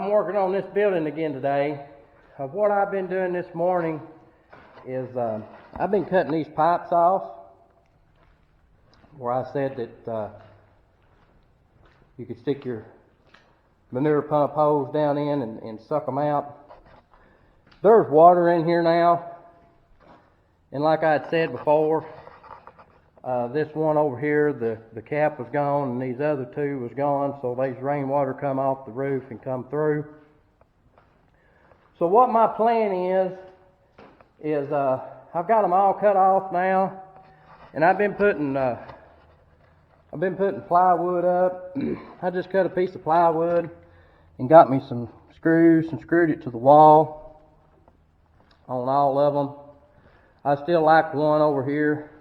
I'm working on this building again today. What I've been doing this morning is I've been cutting these pipes off where I said that you could stick your manure pump hose down in and suck them out. There's water in here now, and like I had said before, this one over here, the cap was gone, and these other two was gone, so these rainwater come off the roof and come through. So what my plan is I've got them all cut off now, and I've been putting plywood up. I just cut a piece of plywood and got me some screws and screwed it to the wall on all of them. I still like one over here.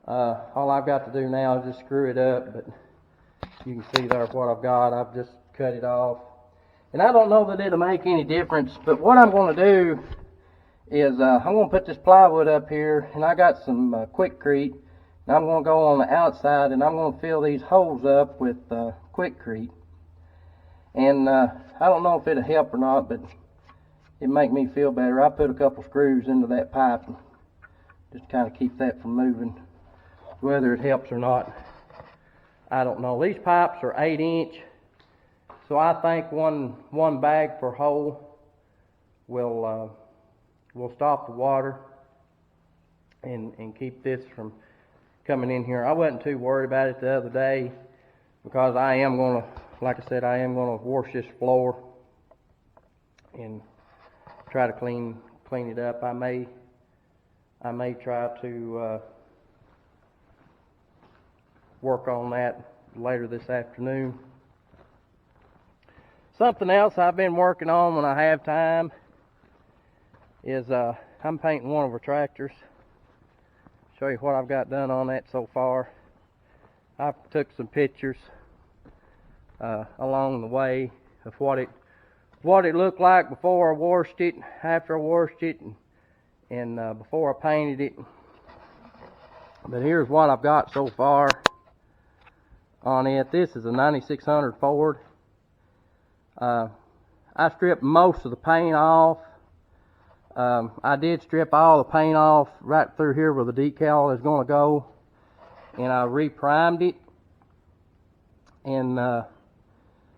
All I've got to do now is just screw it up, but you can see there what I've got. I've just cut it off. And I don't know that it'll make any difference, but what I'm going to do is I'm going to put this plywood up here, and I got some Quikrete, and I'm going to go on the outside, and I'm going to fill these holes up with Quikrete. And I don't know if it'll help or not, but it'll make me feel better. I put a couple screws into that pipe and just kind of keep that from moving. Whether it helps or not, I don't know. These pipes are 8-inch, so I think one bag per hole will stop the water and keep this from coming in here. I wasn't too worried about it the other day because I am going to, like I said, I am going to wash this floor and try to clean it up. I may try to work on that later this afternoon. Something else I've been working on when I have time is I'm painting one of our tractors. Show you what I've got done on that so far. I took some pictures along the way of what it looked like before I washed it, after I washed it, and before I painted it. But here's what I've got so far on it. This is a 9600 Ford. I stripped most of the paint off. I did strip all the paint off right through here where the decal is going to go, and I reprimed it. And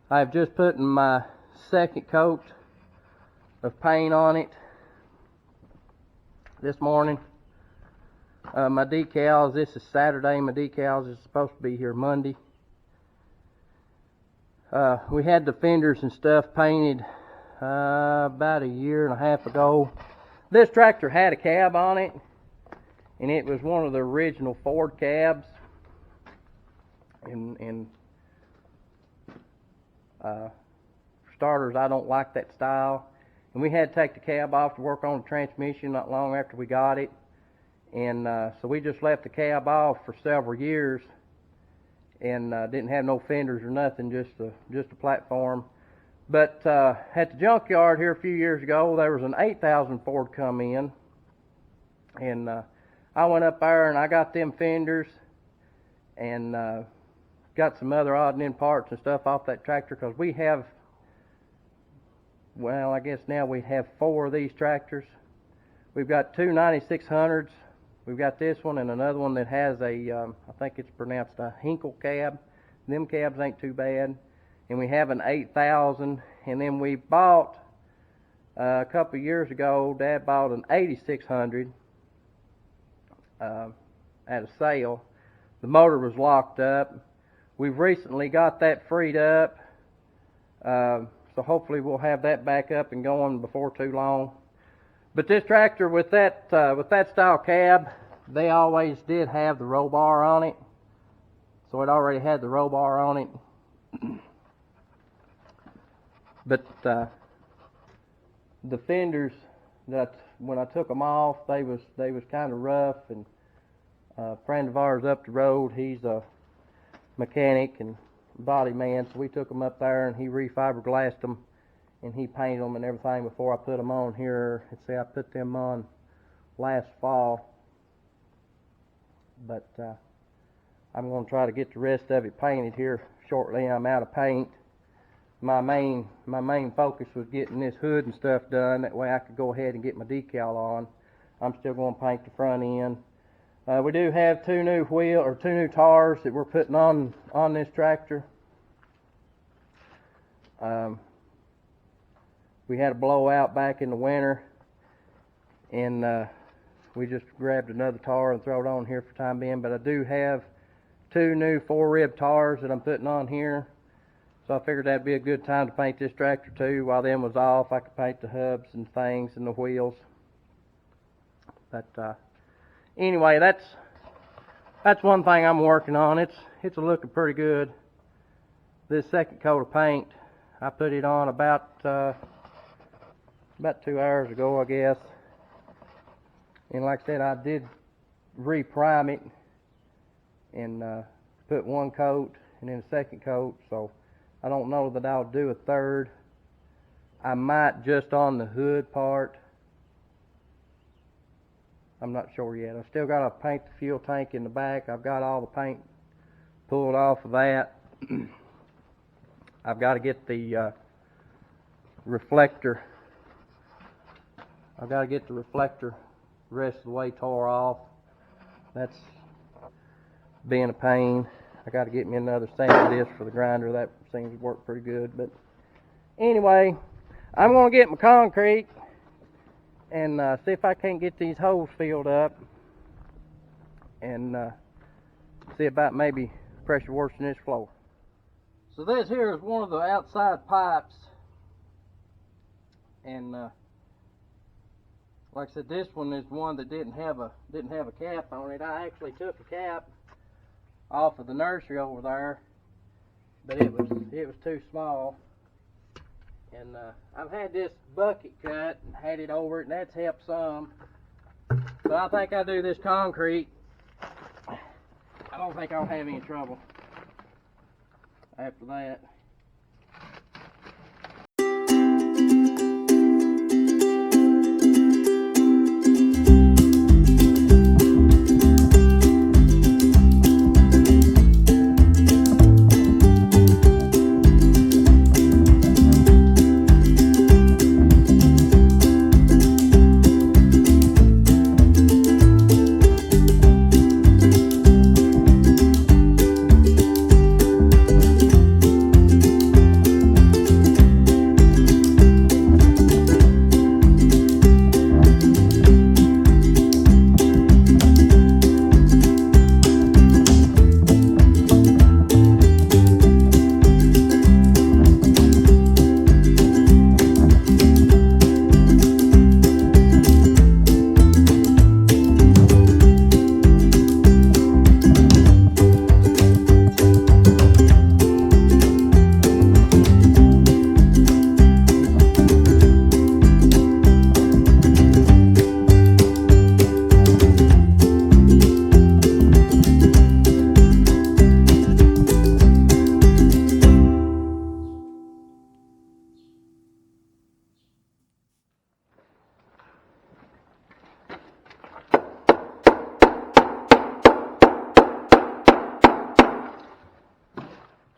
I've just put my second coat of paint on it this morning. My decals, this is Saturday. My decals is supposed to be here Monday. We had the fenders and stuff painted about a year and a half ago. This tractor had a cab on it, and it was one of the original Ford cabs. And starters, I don't like that style. And we had to take the cab off to work on the transmission not long after we got it. And so we just left the cab off for several years, and didn't have no fenders or nothing, just a platform. But at the junkyard here a few years ago, there was an 8000 Ford come in, and I went up there and I got them fenders and got some other odd and end parts and stuff off that tractor, because we have, well, I guess now we have 4 of these tractors. We've got 2 9600s. We've got this one and another one that has a, I think it's pronounced a Hinkle cab. Them cabs ain't too bad. And we have an 8000, and then we bought, a couple of years ago, Dad bought an 8600 at a sale. The motor was locked up. We've recently got that freed up, so hopefully we'll have that back up and going before too long. But this tractor with that style cab, they always did have the roll bar on it, so it already had the roll bar on it. But the fenders, that when I took them off, they was kind of rough. And a friend of ours up the road, he's a mechanic and body man, so we took them up there and he refiberglassed them and he painted them and everything before I put them on here. And see, I put them on last fall, but I'm going to try to get the rest of it painted here shortly. I'm out of paint. my main focus was getting this hood and stuff done. That way I could go ahead and get my decal on. I'm still going to paint the front end. We do have two new tires that we're putting on this tractor. We had a blowout back in the winter, and we just grabbed another tire and throw it on here for the time being. But I do have two new 4-rib tires that I'm putting on here, so I figured that'd be a good time to paint this tractor too. While them was off, I could paint the hubs and things and the wheels. But anyway, that's one thing I'm working on. It's looking pretty good. This second coat of paint, I put it on about 2 hours ago, I guess. And like I said, I did re-prime it and put one coat and then a second coat. So I don't know that I'll do a third. I might just on the hood part. I'm not sure yet. I still got to paint the fuel tank in the back. I've got all the paint pulled off of that. I've got to get the reflector. I've got to get the reflector the rest of the way tore off. That's being a pain. I got to get me another sand disc for the grinder. That seems to work pretty good. But anyway, I'm going to get my concrete and see if I can't get these holes filled up, and see about maybe pressure washing this floor. So this here is one of the outside pipes, and like I said, this one is one that didn't have a cap on it. I actually took a cap off of the nursery over there, but it was too small. And I've had this bucket cut and had it over it, and that's helped some. But I think I do this concrete, I don't think I'll have any trouble after that.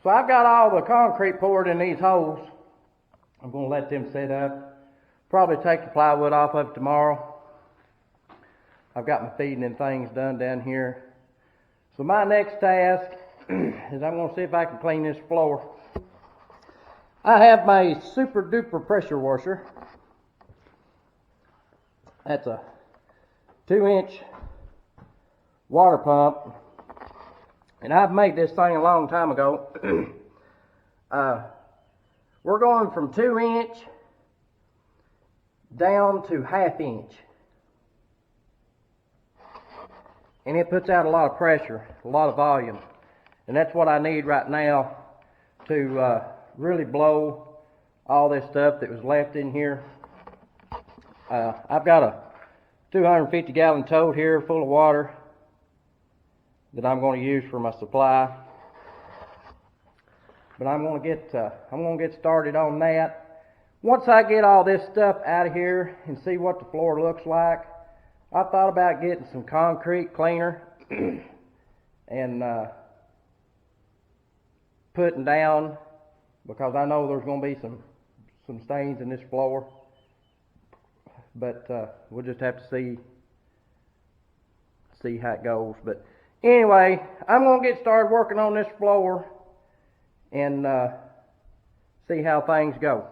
So I've got all the concrete poured in these holes. I'm going to let them set up. Probably take the plywood off of it tomorrow. I've got my feeding and things done down here. So my next task is I'm going to see if I can clean this floor. I have my super duper pressure washer. That's a 2-inch water pump. And I've made this thing a long time ago. We're going from 2-inch down to 1/2 inch. And it puts out a lot of pressure, a lot of volume. And that's what I need right now to really blow all this stuff that was left in here. I've got a 250 gallon tote here full of water that I'm going to use for my supply. But I'm going to get started on that. Once I get all this stuff out of here and see what the floor looks like, I thought about getting some concrete cleaner and putting down because I know there's going to be some stains in this floor, but we'll just have to see how it goes. But anyway, I'm going to get started working on this floor and see how things go.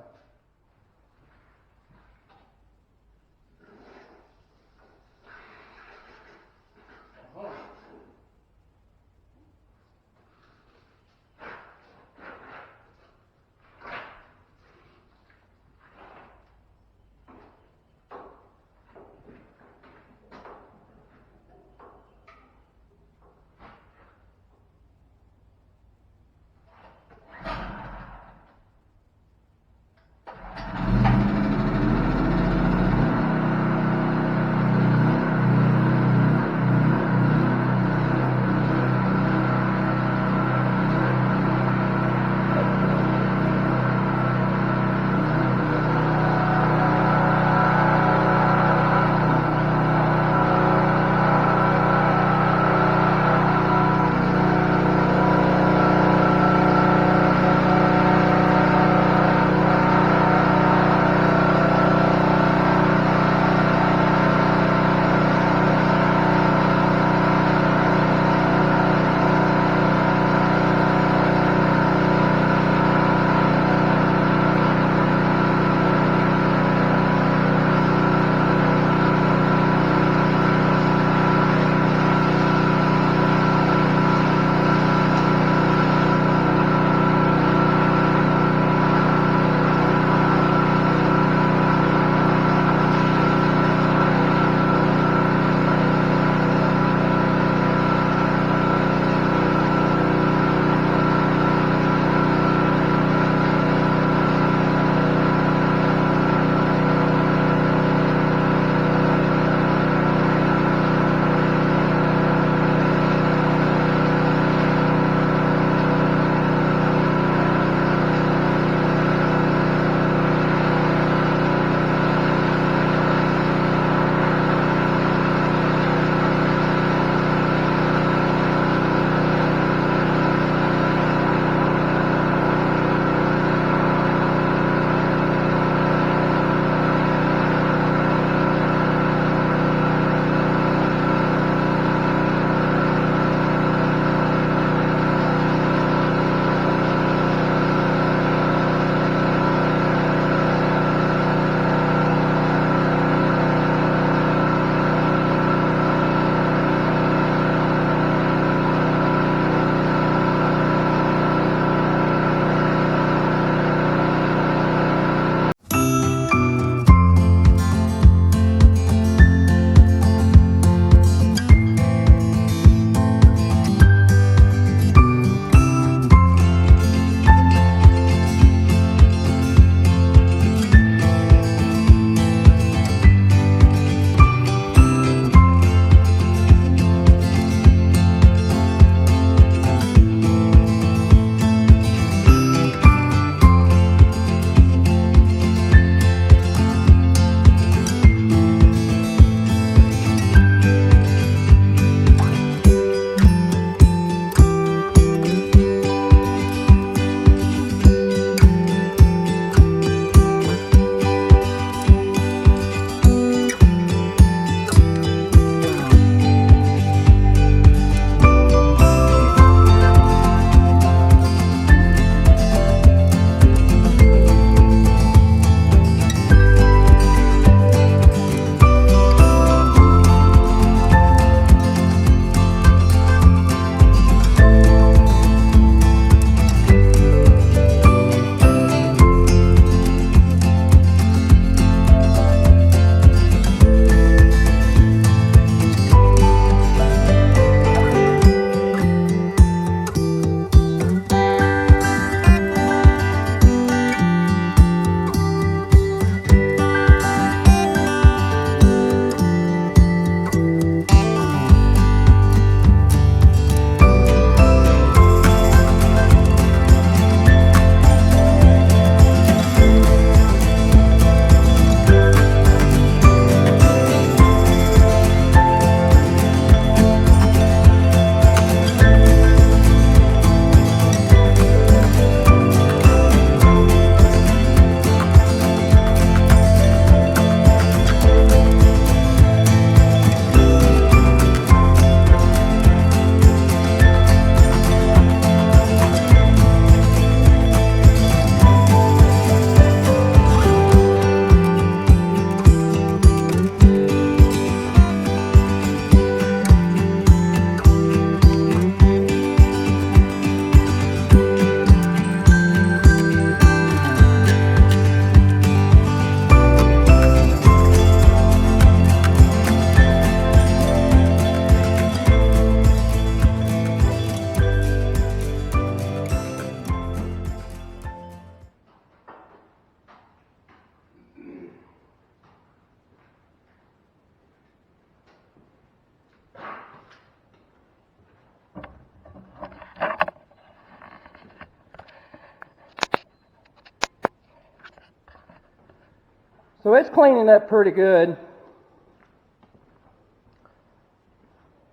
So it's cleaning up pretty good.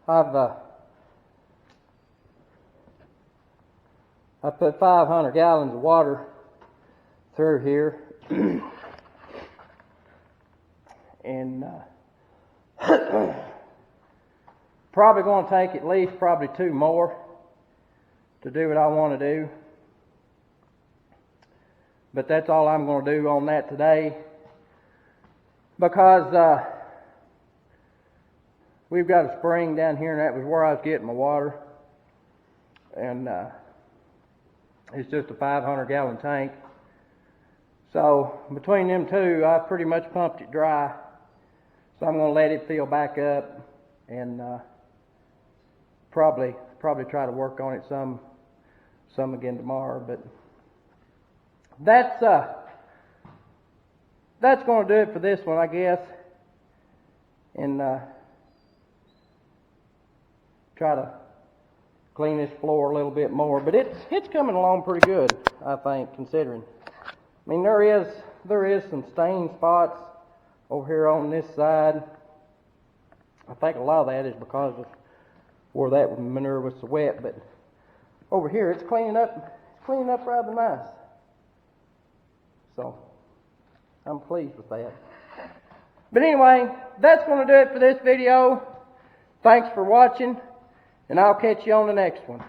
I put 500 gallons of water through here. And probably going to take at least probably 2 more to do what I want to do. But that's all I'm going to do on that today, because we've got a spring down here, and that was where I was getting my water. And it's just a 500 gallon tank. So between them two, I pretty much pumped it dry. So I'm going to let it fill back up, and probably try to work on it some again tomorrow. But that's going to do it for this one, I guess. And try to clean this floor a little bit more. But it's coming along pretty good, I think, considering. I mean, there is some stain spots over here on this side. I think a lot of that is because of where that manure was so wet, but over here it's cleaning up rather nice. So I'm pleased with that. But anyway, that's going to do it for this video. Thanks for watching, and I'll catch you on the next one.